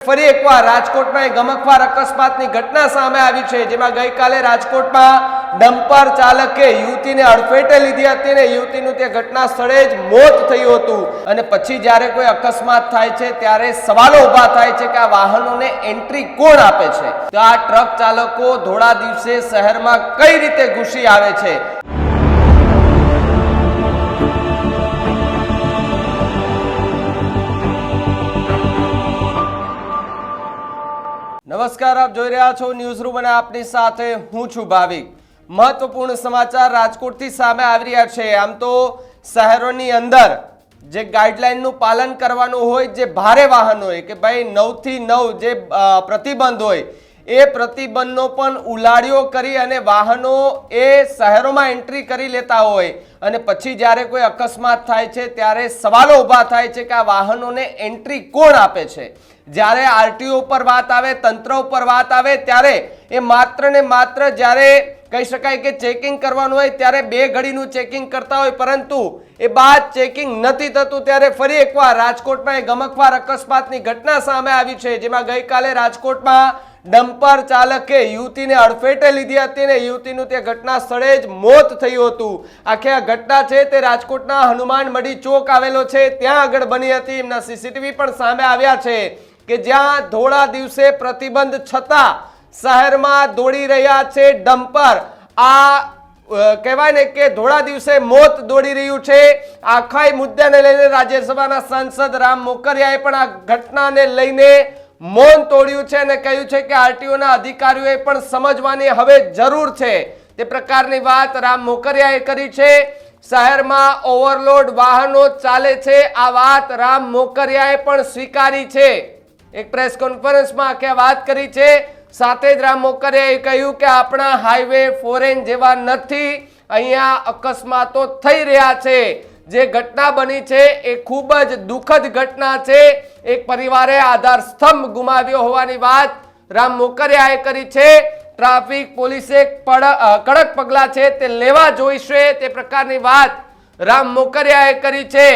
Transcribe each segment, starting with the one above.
ફરી એકવાર રાજકોટમાં એક ગમખ્વાર અકસ્માતની ઘટના સામે આવી છે, જેમાં ગઈકાલે રાજકોટમાં ડમ્પર ચાલકે યુવતીને અડફેટે લીધી હતી અને યુવતીનું તે ઘટના સ્થળે જ મોત થયું હતું। અને પછી જ્યારે કોઈ અકસ્માત થાય છે ત્યારે સવાલો ઊભા થાય છે કે આ વાહનોને એન્ટ્રી કોણ આપે છે? તો આ ટ્રક ચાલકો ધોળા દિવસે શહેરમાં કઈ રીતે ઘૂસી આવે છે? નમસ્કાર, આપ જોઈ રહ્યા છો ન્યૂઝ રૂમ અને આપની સાથે હું છું ભાવિક। મહત્વપૂર્ણ સમાચાર રાજકોટથી સામે આવી રહ્યા છે। આમ તો શહેરોની અંદર જે ગાઈડલાઈનનું પાલન કરવાનું હોય, જે ભારે વાહનો હોય કે ભાઈ 9 થી 9 જે પ્રતિબંધ હોય એ પ્રતિબંધનો પણ ઉલાળ્યો કરી અને વાહનો એ શહેરોમાં એન્ટ્રી કરી લેતા હોય અને પછી જ્યારે કોઈ અકસ્માત થાય છે ત્યારે સવાલો ઊભા થાય છે કે આ વાહનોને એન્ટ્રી કોણ આપે છે? જ્યારે આરટીઓ ઉપર વાત આવે, તંત્ર ઉપર વાત આવે ત્યારે એ માત્ર ને માત્ર જ્યારે કહી શકાય કે ચેકિંગ કરવાનું હોય ત્યારે 2 ઘડીનું ચેકિંગ કરતા હોય, પરંતુ એ બાદ ચેકિંગ નથી થતું। ત્યારે ફરી એકવાર રાજકોટમાં એક ગમખ્વાર અકસ્માતની ઘટના સામે આવી છે, જેમાં ગઈકાલે રાજકોટમાં ડમ્પર ચાલકે યુવતીને અડફેટે લીધી હતી અને યુવતીનું તે ઘટના સ્થળે જ મોત થયું હતું। આખી આ ઘટના છે તે રાજકોટના હનુમાન મઢી ચોક આવેલો છે ત્યાં આગળ બની હતી। એમના સીસીટીવી પણ સામે આવ્યા છે કે જ્યાં ધોળા દિવસે પ્રતિબંધ છતાં શહેરમાં દોડી રહ્યા છે ડમ્પર। આ કહેવાય ને કે ધોળા દિવસે મોત દોડી રહ્યું છે। આખા મુદ્દાને લઈને રાજ્યસભાના સાંસદ રામ મોકરિયાએ પણ આ ઘટનાને લઈને મૌન તોડ્યું છે અને કહ્યું છે કે આરટીઓના અધિકારીઓએ પણ સમજવાની હવે જરૂર છે। તે પ્રકારની વાત રામ મોકરિયાએ કરી છે। શહેરમાં ઓવરલોડ વાહનો ચાલે છે, આ વાત રામ મોકરિયાએ પણ સ્વીકારી છે। એક પ્રેસ કોન્ફરન્સમાં આખે વાત કરી છે। સાથે જ રામ મોકરિયાએ કહ્યું કે આપણા હાઈવે ફોરેન જેવા નથી, અહીંયા અકસ્માતો થઈ રહ્યા છે। જે ઘટના બની છે એ ખૂબ જ દુઃખદ ઘટના છે। એક પરિવારે આધાર સ્તંભ ગુમાવ્યો હોવાની વાત રામ મોકરિયાએ કરી છે। ટ્રાફિક પોલીસે કડક પગલાં છે તે લેવા જોઈશે, તે પ્રકારની વાત રામ મોકરિયાએ કરી છે।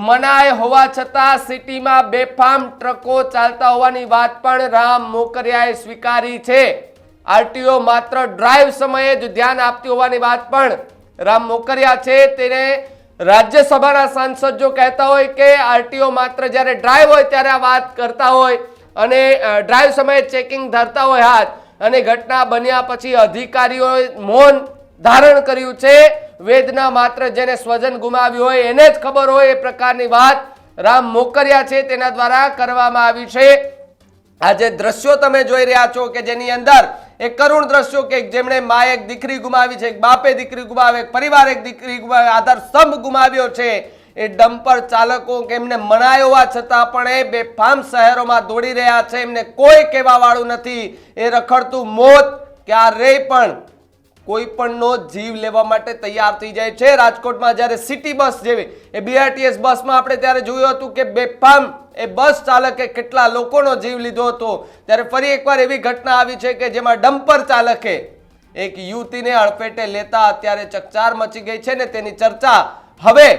મનાય હોવા છતાં સિટીમાં બેફામ ટ્રકો ચાલતા હોવાની વાત પણ રામ મોકરિયાએ સ્વીકારી છે। આરટીઓ માત્ર ડ્રાઈવ સમયે જ ધ્યાન આપતી હોવાની વાત પણ રામ મોકરિયા છે। તેને રાજ્યસભાના સાંસદ જો કહેતા હોય કે આરટીઓ માત્ર જ્યારે ડ્રાઈવ હોય ત્યારે આ વાત કરતા હોય અને ડ્રાઈવ સમયે ચેકિંગ ધરતા હોય હાથ, અને ઘટના બન્યા પછી અધિકારીઓએ મૌન ધારણ કર્યું છે। વેદના માત્ર જેને સ્વજન ગુમાવ્યું હોય એને જ ખબર હોય, એ પ્રકારની વાત રામ મોકરિયા છે તેના દ્વારા કરવામાં આવી છે। આ જે દ્રશ્યો તમે જોઈ રહ્યા છો કે જેની અંદર એક કરુણ દ્રશ્યો કે જેમણે માએ એક દીકરી ગુમાવી છે, એક બાપે દીકરી ગુમાવે, એક પરિવાર એક દીકરી ગુમાવે, આધાર સ્તંભ ગુમાવ્યો છે। એ ડમ્પર ચાલકો કે એમને મનાય હોવા છતાં પણ એ બેફામ શહેરોમાં દોડી રહ્યા છે, એમને કોઈ કહેવા વાળું નથી। એ રખડતું મોત ક્યારેય પણ કોઈ પણનો જીવ લેવા માટે તૈયાર થઈ જાય છે। રાજકોટમાં જ્યારે સિટી બસ જેવી એ બીઆરટીએસ બસમાં આપણે ત્યારે જોયું હતું કે બેફામ એ બસ ચાલકે કેટલા લોકોનો જીવ લીધો હતો, ત્યારે ફરી એકવાર એવી ઘટના આવી છે કે જેમાં ડમ્પર ચાલકે એક યુવતીને અડફેટે લેતા અત્યારે ચકચાર મચી ગઈ છે ને તેની ચર્ચા હવે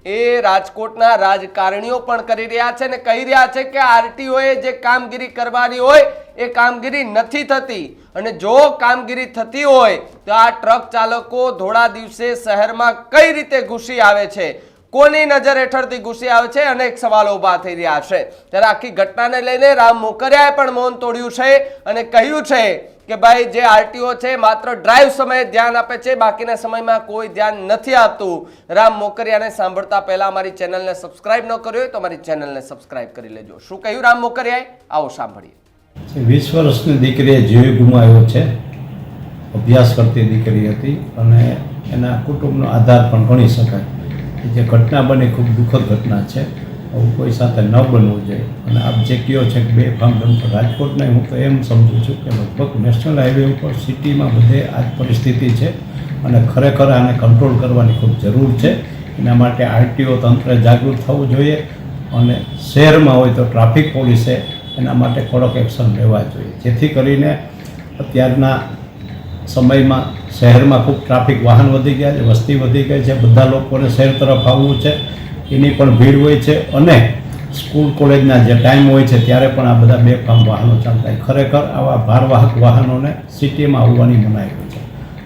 એ રાજકોટના રાજકારણીઓ પણ કરી રહ્યા છે ને કહી રહ્યા છે કે આરટીઓએ જે કામગીરી કરવાની હોય એ કામગીરી નથી થતી, અને જો કામગીરી થતી હોય તો આ ટ્રક ચાલકો ધોળા દિવસે શહેરમાં કઈ રીતે ઘૂસી આવે છે, કોની નજર હેઠળથી ઘૂસી આવે છે, અનેક સવાલો ઊભા થઈ રહ્યા છે। ત્યારે આખી ઘટનાને લઈને રામ મોકરિયાએ પણ મૌન તોડ્યું છે અને કહ્યું છે કે ભાઈ જે આરટીઓ છે માત્ર ડ્રાઈવ સમયે ધ્યાન આપે છે, બાકીના સમયમાં કોઈ ધ્યાન નથી આપતું। રામ મોકરિયાને સાંભળતા પહેલા અમારી ચેનલને સબસ્ક્રાઇબ ન કરી હોય તો અમારી ચેનલને સબસ્ક્રાઇબ કરી લેજો। શું કહ્યું રામ મોકરિયાએ, આવો સાંભળીએ। 20 વર્ષની દીકરીએ જીવ ગુમાવ્યો છે। અભ્યાસ કરતી દીકરી હતી અને એના કુટુંબનો આધાર પણ ગણી શકાય। જે ઘટના બની ખૂબ દુઃખદ ઘટના છે, આવું કોઈ સાથે ન બનવું જોઈએ। અને આપ જે કહો છે કે બેફામ ડમ્પર રાજકોટને હું તો એમ સમજું છું કે લગભગ નેશનલ હાઈવે ઉપર સિટીમાં બધે આ જ પરિસ્થિતિ છે અને ખરેખર આને કંટ્રોલ કરવાની ખૂબ જરૂર છે। એના માટે આરટીઓ તંત્રે જાગૃત થવું જોઈએ અને શહેરમાં હોય તો ટ્રાફિક પોલીસે એના માટે કડક એક્શન લેવા જોઈએ, જેથી કરીને અત્યારના સમયમાં શહેરમાં ખૂબ ટ્રાફિક વાહન વધી ગયા છે, વસ્તી વધી ગઈ છે, બધા લોકોને શહેર તરફ આવવું છે, એની પણ ભીડ હોય છે અને સ્કૂલ કોલેજના જે ટાઈમ હોય છે ત્યારે પણ આ બધા બેફામ વાહનો ચાલતા હોય. ખરેખર આવા ભારવાહક વાહનોને સિટીમાં આવવાની મનાઈ હોય છે,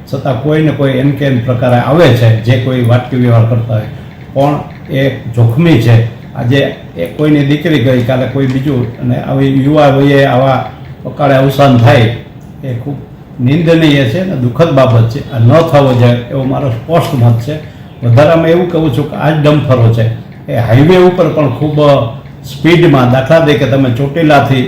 છતાં કોઈને કોઈ એન કે એન પ્રકારે આવે છે જે કોઈ વાટકી વ્યવહાર કરતા હોય, પણ એ જોખમી છે. આજે એ કોઈની દીકરી ગઈ, કાલે કોઈ બીજું, અને આવી યુવા વયે આવા અકાળે અવસાન થાય એ ખૂબ નિંદનીય છે અને દુઃખદ બાબત છે. આ ન થવો જોઈએ એવો મારો સ્પષ્ટ મત છે. વધારામાં એવું કહું છું કે આ જ ડમ્ફરો છે એ હાઈવે ઉપર પણ ખૂબ સ્પીડમાં, દાખલા તરીકે તમે ચોટીલાથી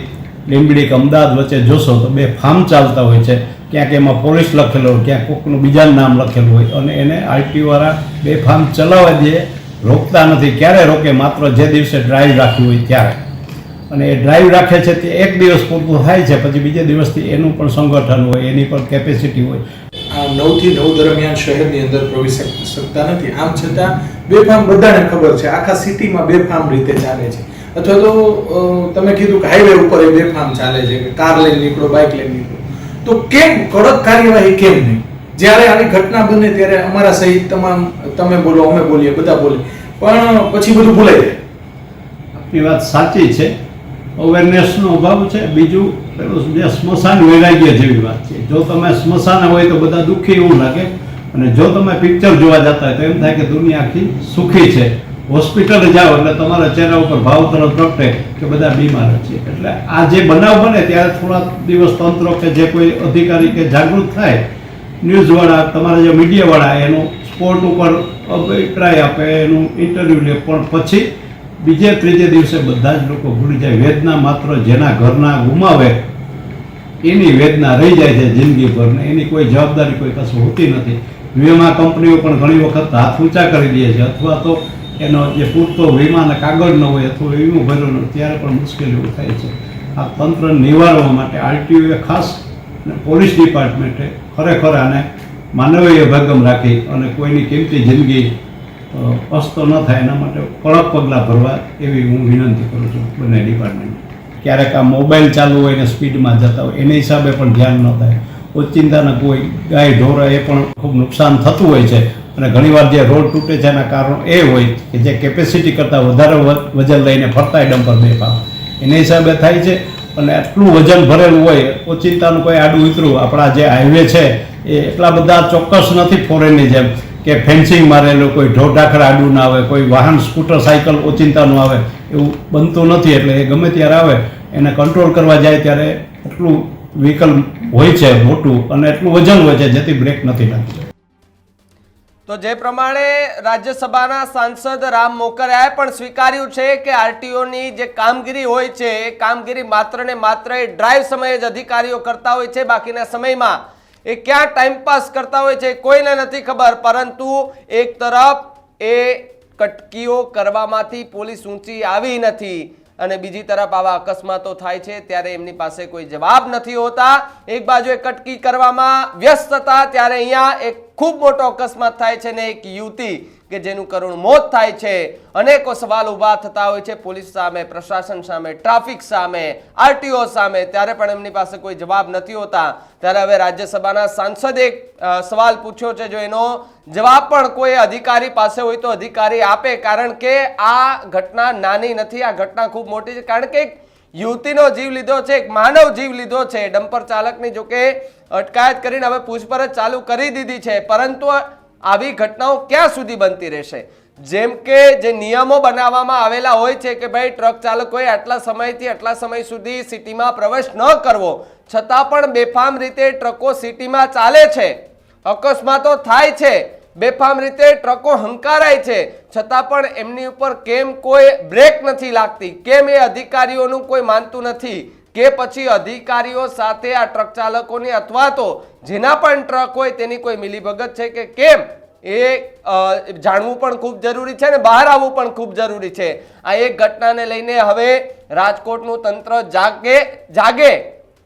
લીંબડી કે અમદાવાદ વચ્ચે જોશો તો બે ફાર્મ ચાલતા હોય છે, ક્યાંક એમાં પોલીસ લખેલું હોય, ક્યાંક કોઈકનું બીજાનું નામ લખેલું હોય, અને એને આરટીઓવાળા બે ફાર્મ ચલાવવા દે, રોકતા નથી. ક્યારે રોકે? માત્ર જે દિવસે ડ્રાઈવ રાખવી હોય ત્યારે. અને એ ડ્રાઈવ રાખે છે તે એક દિવસ પૂરતું થાય છે, પછી બીજા દિવસથી એનું પણ સંગઠન હોય, એની પણ કેપેસિટી હોય. આ 9 થી 9 દરમિયાન શહેરની અંદર પ્રવેશી શકતા નથી. આમ છતાં બેફામ બધાને ખબર છે, આખા સિટીમાં બેફામ રીતે ચાલે છે. અથવા તો તમે કીધું કે હાઈવે ઉપર એ બેફામ ચાલે છે કે કાર લઈને નીકળો, બાઇક લઈને નીકળો, તો કેમ કડક કાર્યવાહી કેમ નહીં? જ્યારે આવી ઘટના બને ત્યારે અમારા સહિત તમામ, તમે બોલો, અમે બોલીએ, બધા બોલે, પણ પછી બધું ભૂલાઈ જાય. આપની વાત સાચી છે, અવેરનેસનો અભાવ છે. બીજું પેલું જે સ્મશાન વૈરાગ્ય જેવી વાત છે. જો તમે સ્મશાન હોય તો બધા દુઃખી એવું લાગે, અને જો તમે પિક્ચર જોવા જતા હોય તો એમ થાય કે દુનિયા આખી સુખી છે. હોસ્પિટલે જાઓ એટલે તમારા ચહેરા ઉપર ભાવ તરફ પ્રગટે કે બધા બીમાર છે. એટલે આ જે બનાવ બને ત્યારે થોડા દિવસ તંત્ર કે જે કોઈ અધિકારી કે જાગૃત થાય, ન્યૂઝવાળા, તમારા જે મીડિયાવાળા એનું સ્પોટ ઉપર અભિપ્રાય આપે, એનું ઇન્ટરવ્યૂ લે, પણ પછી બીજે ત્રીજે દિવસે બધા જ લોકો ભૂલી જાય. વેદના માત્ર જેના ઘરના ગુમાવે એની વેદના રહી જાય છે જિંદગીભર, ને એની કોઈ જવાબદારી કોઈ કશું હોતી નથી. વીમા કંપનીઓ પણ ઘણી વખત હાથ ઊંચા કરી દે છે, અથવા તો એનો જે પૂરતો વીમાના કાગળ ન હોય અથવા વીમો ભરેલો ન હોય ત્યારે પણ મુશ્કેલીઓ થાય છે. આ તંત્ર નિવારવા માટે આરટીઓએ ખાસ અને પોલીસ ડિપાર્ટમેન્ટે ખરેખર આને માનવીય અભિગમ રાખી અને કોઈની કિંમતી જિંદગી અસ્તો ન થાય એના માટે કડક પગલાં ભરવા એવી હું વિનંતી કરું છું બંને ડિપાર્ટમેન્ટ. ક્યારેક આ મોબાઈલ ચાલુ હોય ને સ્પીડમાં જતા હોય એના હિસાબે પણ ધ્યાન ન થાય. ઓચિંતાના કોઈ ગાય ઢોર એ પણ ખૂબ નુકસાન થતું હોય છે, અને ઘણીવાર જે રોડ તૂટે છે એના કારણ એ હોય કે જે કેપેસિટી કરતાં વધારે વજન લઈને ફરતા ડમ્પર બેફામ એના હિસાબે થાય છે. અને આટલું વજન ભરેલું હોય, ઓચિંતાનું કોઈ આડું ઉતરું, આપણા જે હાઈવે છે એ એટલા બધા ચોક્કસ નથી ફોરેનની જેમ કે ફેન્સિંગ મારેલું, કોઈ ઢોર આડું ના આવે, કોઈ વાહન સ્કૂટર સાયકલ ઓચિંતાનું આવે, એવું બનતું નથી. એટલે એ ગમે ત્યારે આવે એને કંટ્રોલ કરવા જાય ત્યારે એટલું વ્હીકલ હોય છે મોટું, અને એટલું વજન હોય છે જેથી બ્રેક નથી લાગતી. તો જે પ્રમાણે રાજ્યસભાના સાંસદ રામ મોકરિયાએ પણ સ્વીકાર્યું છે કે આરટીઓની જે કામગીરી હોય છે એ કામગીરી માત્ર ને માત્ર ડ્રાઈવ સમયે જ અધિકારીઓ કરતા હોય છે, બાકીના સમયમાં એ ક્યાં ટાઈમપાસ કરતા હોય છે કોઈને નથી ખબર. પરંતુ એક તરફ એ કટકીઓ કરવામાંથી પોલીસ ઊંચી આવી નથી, અને બીજી તરફ આવા અકસ્માતો થાય છે ત્યારે એમની પાસે કોઈ જવાબ નથી હોતા. એક બાજુ એ કટકી કરવામાં વ્યસ્ત હતા ત્યારે અહીંયા એક ખૂબ મોટો અકસ્માત થાય છે ને એક યુવતી કે જેનું કરુણ મોત થાય છે. અનેકો સવાલ ઊભા થતા હોય છે પોલીસ સામે, પ્રશાસન સામે, ટ્રાફિક સામે, આરટીઓ સામે, ત્યારે પણ એમની પાસે કોઈ જવાબ નથી હોતા. ત્યારે હવે રાજ્યસભાના સાંસદે એક સવાલ પૂછ્યો છે, જો એનો જવાબ પણ કોઈ અધિકારી પાસે હોય તો અધિકારી આપે, કારણ કે આ ઘટના નાની નથી, આ ઘટના ખૂબ મોટી છે. કારણ કે એક યુવતીનો જીવ લીધો છે, એક માનવ જીવ લીધો છે. ડમ્પર ચાલકની જોકે અટકાયત કરીને હવે પૂછપરછ ચાલુ કરી દીધી છે, પરંતુ આવી ઘટનાઓ ક્યાં સુધી બનતી રહેશે? જેમ કે જે નિયમો બનાવવામાં આવેલા હોય છે કે ભાઈ ટ્રક ચાલકોએ આટલા સમયથી આટલા સમય સુધી સિટીમાં પ્રવેશ ન કરવો, છતાં પણ બેફામ રીતે ટ્રકો સિટીમાં ચાલે છે, અકસ્માતો થાય છે, બેફામ રીતે ટ્રકો હંકારાય છે, છતાં પણ એમની ઉપર કેમ કોઈ બ્રેક નથી લાગતી? કેમ એ અધિકારીઓનું કોઈ માનતું નથી? કે પછી અધિકારીઓ સાથે આ ટ્રક ચાલકોની અથવા તો જેના પણ ટ્રક હોય તેની કોઈ મિલીભગત છે કે કેમ? એ જાણવું પણ ખૂબ જરૂરી છે ને બહાર આવવું પણ ખૂબ જરૂરી છે. આ એક ઘટનાને લઈને હવે રાજકોટનું તંત્ર જાગે,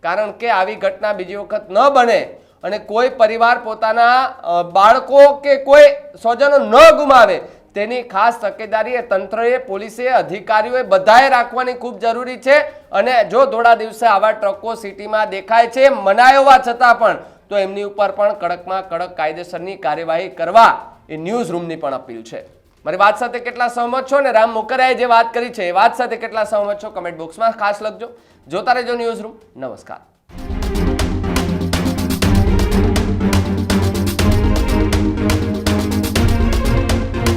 કારણ કે આવી ઘટના બીજી વખત ન બને અને કોઈ પરિવાર પોતાના બાળકો કે કોઈ સ્વજનો ન ગુમાવે તેની ખાસ તકેદારી એ તંત્રએ, પોલીસે, અધિકારીઓએ બધાએ રાખવાની ખૂબ જરૂરી છે. અને જો થોડા દિવસે આવા ટ્રકો સિટીમાં દેખાય છે મનાય હોવા છતાં પણ, તો એમની ઉપર પણ કડકમાં કડક કાયદેસરની કાર્યવાહી કરવા એ ન્યૂઝ રૂમની પણ અપીલ છે. મારી વાત સાથે કેટલા સહમત છો ને રામ મોકરિયાએ જે વાત કરી છે એ વાત સાથે કેટલા સહમત છો કમેન્ટ બોક્સમાં ખાસ લખજો. જોતા રહેજો ન્યૂઝ રૂમ. નમસ્કાર.